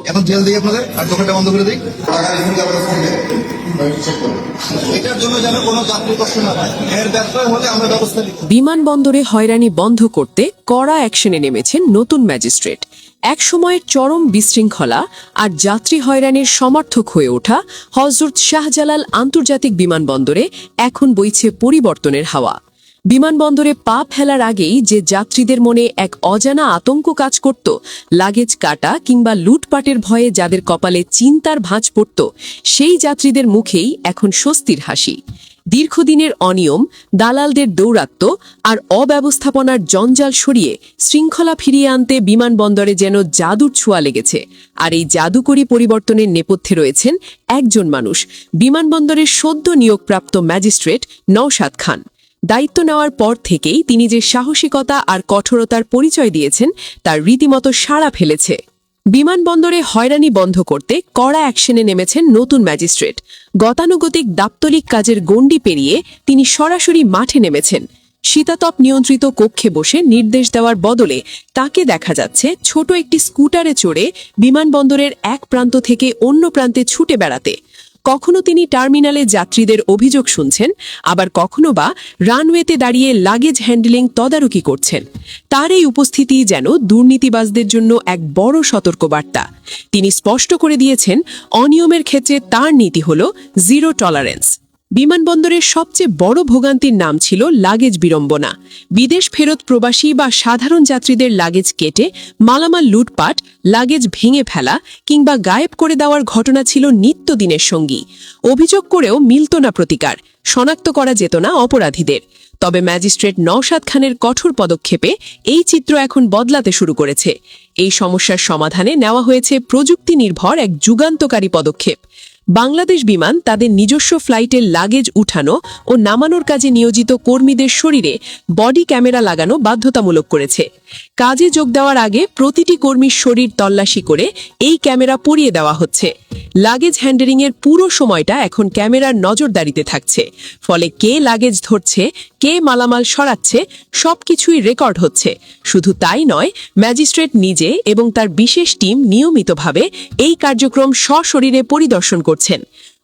এখন জেল দিই আপনাদের আর দোকানটা বন্ধ করে দিই। এটার জন্য যেন কোনো যাত্রী কষ্ট না হয়, এর ব্যত্যয় হলে আমরা ব্যবস্থা নিব। বিমানবন্দরে হয়রানি বন্ধ করতে কড়া অ্যাকশনে নেমেছেন নতুন ম্যাজিস্ট্রেট। এক সময়ের চরম বিশৃঙ্খলা আর যাত্রী হয়রানির সমর্থক হয়ে ওঠা হযরত শাহজালাল আন্তর্জাতিক বিমানবন্দরে এখন বইছে পরিবর্তনের হাওয়া। বিমানবন্দরে পা ফেলার আগেই যে যাত্রীদের মনে এক অজানা আতঙ্ক কাজ করত, লাগেজ কাটা কিংবা লুটপাটের ভয়ে যাদের কপালে চিন্তার ভাঁজ পড়ত, সেই যাত্রীদের মুখেই এখন স্বস্তির হাসি। দীর্ঘদিনের অনিয়ম, দালালদের দৌরাত্ম্য আর অব্যবস্থাপনার জঞ্জাল সরিয়ে শৃঙ্খলা ফিরিয়ে আনতে বিমানবন্দরে যেন জাদুর ছোঁয়া লেগেছে। আর এই জাদুকরী পরিবর্তনের নেপথ্যে রয়েছেন একজন মানুষ, বিমানবন্দরের সদ্য নিয়োগপ্রাপ্ত ম্যাজিস্ট্রেট নওশাদ খান। দায়িত্ব নেওয়ার পর থেকেই তিনি যে সাহসিকতা আর কঠোরতার পরিচয় দিয়েছেন তার রীতিমতো সাড়া ফেলেছে। বিমানবন্দরে হয়রানি বন্ধ করতে কড়া অ্যাকশনে নেমেছেন নতুন ম্যাজিস্ট্রেট। গতানুগতিক দাপ্তরিক কাজের গণ্ডি পেরিয়ে তিনি সরাসরি মাঠে নেমেছেন। শীতাতপ নিয়ন্ত্রিত কক্ষে বসে নির্দেশ দেওয়ার বদলে তাকে দেখা যাচ্ছে ছোট একটি স্কুটারে চড়ে বিমানবন্দরের এক প্রান্ত থেকে অন্য প্রান্তে ছুটে বেড়াতে। কখনো তিনি টার্মিনালে যাত্রীদের অভিযোগ শুনছেন, আবার কখনো বা রানওয়েতে দাঁড়িয়ে লাগেজ হ্যান্ডলিং তদারকি করছেন। তার এই উপস্থিতি যেন দুর্নীতিবাজদের জন্য এক বড় সতর্কবার্তা। তিনি স্পষ্ট করে দিয়েছেন, অনিয়মের ক্ষেত্রে তার নীতি হল জিরো টলারেন্স। বিমানবন্দরের সবচেয়ে বড় ভোগান্তির নাম ছিল লাগেজ বিড়ম্বনা। বিদেশ ফেরত প্রবাসী বা সাধারণ যাত্রীদের লাগেজ কেটে মালামাল লুটপাট, লাগেজ ভেঙে ফেলা কিংবা গায়েব করে দেওয়ার ঘটনা ছিল নিত্যদিনের সঙ্গী। অভিযোগ করেও মিলত না প্রতিকার, শনাক্ত করা যেত না অপরাধীদের। তবে ম্যাজিস্ট্রেট নওশাদ খানের কঠোর পদক্ষেপে এই চিত্র এখন বদলাতে শুরু করেছে। এই সমস্যার সমাধানে নেওয়া হয়েছে প্রযুক্তি নির্ভর এক যুগান্তকারী পদক্ষেপ। বাংলাদেশ বিমান তাদের নিজস্ব ফ্লাইটের লাগেজ উঠানো ও নামানোর কাজে নিয়োজিত কর্মীদের শরীরে বডি ক্যামেরা লাগানো বাধ্যতামূলক করেছে। কাজে যোগ দেওয়ার আগে প্রতিটি কর্মীর শরীর তল্লাশি করে এই ক্যামেরা পরিয়ে দেওয়া হচ্ছে। লাগেজ হ্যান্ডলিংয়ের পুরো সময়টা এখন ক্যামেরার নজরদারিতে থাকছে। ফলে কে লাগেজ ধরছে, কে মালামাল সরাচ্ছে, সবকিছুই রেকর্ড হচ্ছে। শুধু তাই নয়, ম্যাজিস্ট্রেট নিজে এবং তার বিশেষ টিম নিয়মিতভাবে এই কার্যক্রম সশরীরে পরিদর্শন করছেন।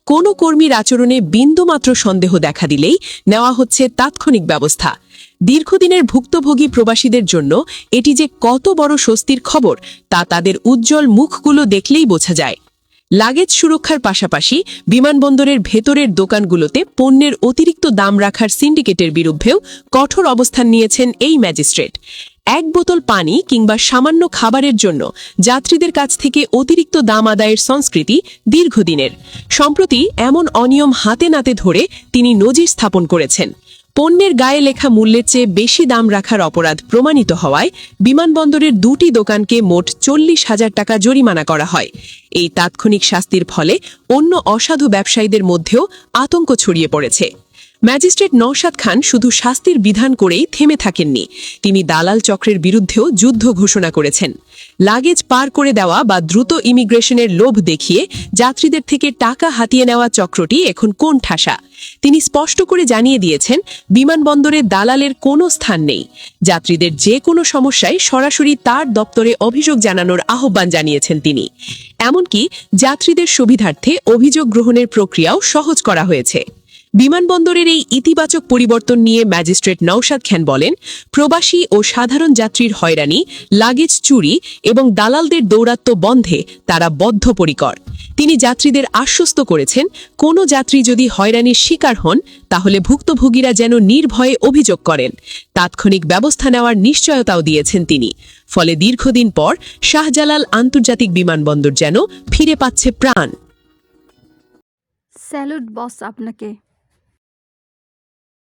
কোনো কর্মীর আচরণে বিন্দুমাত্র সন্দেহ দেখা দিলেই নেওয়া হচ্ছে তাৎক্ষণিক ব্যবস্থা। দীর্ঘদিনের ভুক্তভোগী প্রবাসীদের জন্য এটি যে কত বড় স্বস্তির খবর তা তাদের উজ্জ্বল মুখগুলো দেখলেই বোঝা যায়। লাগেজ সুরক্ষার পাশাপাশি বিমানবন্দরের ভেতরের দোকানগুলোতে পণ্যের অতিরিক্ত দাম রাখার সিন্ডিকেটের বিরুদ্ধেও কঠোর অবস্থান নিয়েছেন এই ম্যাজিস্ট্রেট। এক বোতল পানি কিংবা সামান্য খাবারের জন্য যাত্রীদের কাছ থেকে অতিরিক্ত দাম আদায়ের সংস্কৃতি দীর্ঘদিনের। সম্প্রতি এমন অনিয়ম হাতে নাতে ধরে তিনি নজির স্থাপন করেছেন। পণ্যের গায়ে লেখা মূল্যের চেয়ে বেশি দাম রাখার অপরাধ প্রমাণিত হওয়ায় বিমানবন্দরের দুটি দোকানকে মোট 40,000 টাকা জরিমানা করা হয়। এই তাৎক্ষণিক শাস্তির ফলে অন্য অসাধু ব্যবসায়ীদের মধ্যেও আতঙ্ক ছড়িয়ে পড়েছে। ম্যাজিস্ট্রেট নওশাদ খান শুধু শাস্তির বিধান করেই থেমে থাকেননি, তিনি দালাল চক্রের বিরুদ্ধেও যুদ্ধ ঘোষণা করেছেন। লাগেজ পার করে দেওয়া বা দ্রুত ইমিগ্রেশনের লোভ দেখিয়ে যাত্রীদের থেকে টাকা হাতিয়ে নেওয়া চক্রটি এখন কোণঠাসা। তিনি স্পষ্ট করে জানিয়ে দিয়েছেন, বিমানবন্দরে দালালের কোনো স্থান নেই। যাত্রীদের যে কোনো সমস্যায় সরাসরি তার দপ্তরে অভিযোগ জানানোর আহ্বান জানিয়েছেন তিনি। এমনকি যাত্রীদের সুবিধার্থে অভিযোগ গ্রহণের প্রক্রিয়াও সহজ করা হয়েছে। বিমানবন্দরের এই ইতিবাচক পরিবর্তন নিয়ে ম্যাজিস্ট্রেট নওশাদ খান বলেন, প্রবাসী ও সাধারণ যাত্রীর হয়রানি, লাগেজ চুরি এবং দালালদের দৌরাত্ম্য বন্ধে তারা বদ্ধপরিকর। তিনি যাত্রীদের আশ্বস্ত করেছেন, কোনো যাত্রী যদি হয়রানির শিকার হন তাহলে ভুক্তভোগীরা যেন নির্ভয়ে অভিযোগ করেন। তাৎক্ষণিক ব্যবস্থা নেওয়ার নিশ্চয়তাও দিয়েছেন তিনি। ফলে দীর্ঘদিন পর শাহজালাল আন্তর্জাতিক বিমানবন্দর যেন ফিরে পাচ্ছে প্রাণ। স্যালুট বস আপনাকে।